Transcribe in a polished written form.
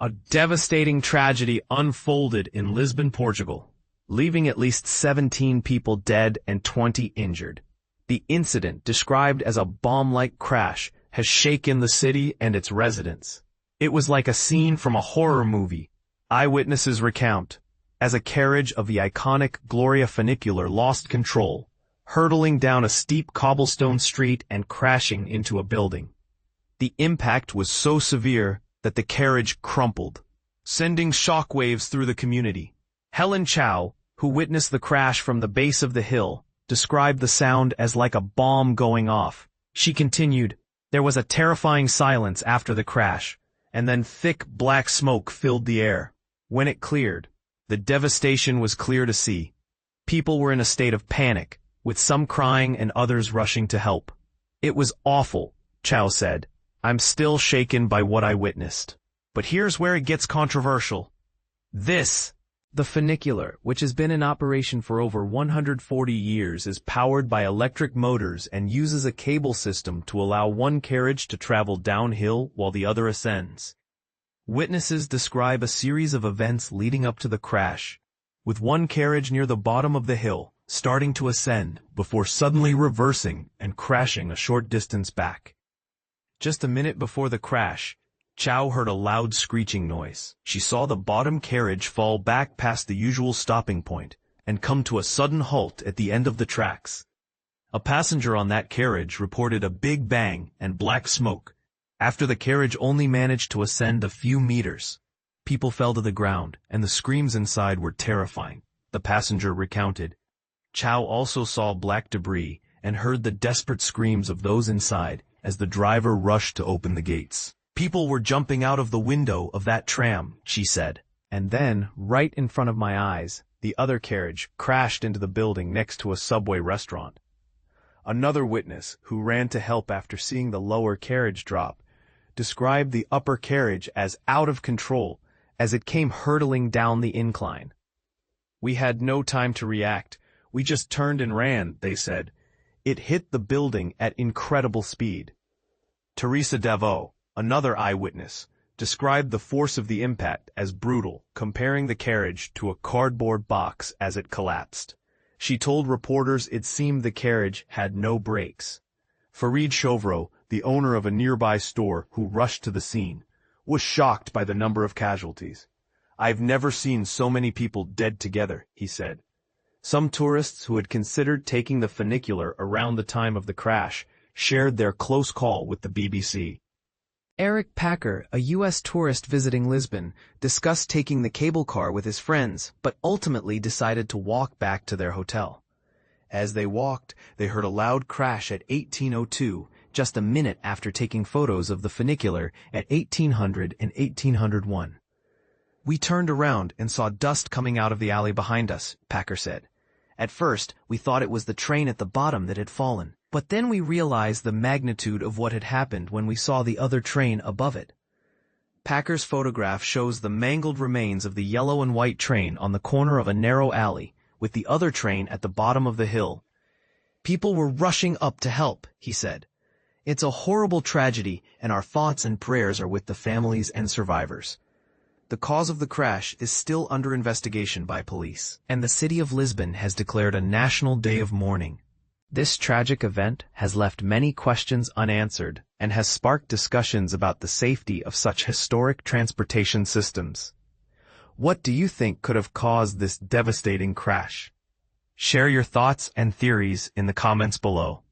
A devastating tragedy unfolded in Lisbon, Portugal, leaving at least 17 people dead and 20 injured. The incident, described as a bomb-like crash, has shaken the city and its residents. It was like a scene from a horror movie. Eyewitnesses recount, as a carriage of the iconic Gloria funicular lost control, hurtling down a steep cobblestone street and crashing into a building. The impact was so severe that the carriage crumpled, sending shockwaves through the community. Helen Chow, who witnessed the crash from the base of the hill, described the sound as like a bomb going off. She continued, "There was a terrifying silence after the crash, and then thick black smoke filled the air. When it cleared, the devastation was clear to see. People were in a state of panic, with some crying and others rushing to help. It was awful," Chow said. "I'm still shaken by what I witnessed." But here's where it gets controversial. The funicular, which has been in operation for over 140 years, is powered by electric motors and uses a cable system to allow one carriage to travel downhill while the other ascends. Witnesses describe a series of events leading up to the crash, with one carriage near the bottom of the hill, starting to ascend before suddenly reversing and crashing a short distance back. Just a minute before the crash, Chow heard a loud screeching noise. She saw the bottom carriage fall back past the usual stopping point and come to a sudden halt at the end of the tracks. A passenger on that carriage reported a big bang and black smoke. After the carriage only managed to ascend a few meters, people fell to the ground, and the screams inside were terrifying, the passenger recounted. Chow also saw black debris and heard the desperate screams of those inside as the driver rushed to open the gates. "People were jumping out of the window of that tram," she said. "And then, right in front of my eyes, the other carriage crashed into the building next to a Subway restaurant." Another witness, who ran to help after seeing the lower carriage drop, described the upper carriage as out of control as it came hurtling down the incline. "We had no time to react. We just turned and ran," they said. "It hit the building at incredible speed." Teresa Davao, another eyewitness, described the force of the impact as brutal, comparing the carriage to a cardboard box as it collapsed. She told reporters it seemed the carriage had no brakes. Farid Shovro, the owner of a nearby store who rushed to the scene, was shocked by the number of casualties. "I've never seen so many people dead together," he said. Some tourists who had considered taking the funicular around the time of the crash shared their close call with the BBC. Eric Packer, a U.S. tourist visiting Lisbon, discussed taking the cable car with his friends, but ultimately decided to walk back to their hotel. As they walked, they heard a loud crash at 1802, just a minute after taking photos of the funicular at 1800 and 1801. "We turned around and saw dust coming out of the alley behind us," Packer said. "At first, we thought it was the train at the bottom that had fallen. But then we realized the magnitude of what had happened when we saw the other train above it." Packer's photograph shows the mangled remains of the yellow and white train on the corner of a narrow alley, with the other train at the bottom of the hill. "People were rushing up to help," he said. "It's a horrible tragedy, and our thoughts and prayers are with the families and survivors." The cause of the crash is still under investigation by police, and the city of Lisbon has declared a national day of mourning. This tragic event has left many questions unanswered and has sparked discussions about the safety of such historic transportation systems. What do you think could have caused this devastating crash? Share your thoughts and theories in the comments below.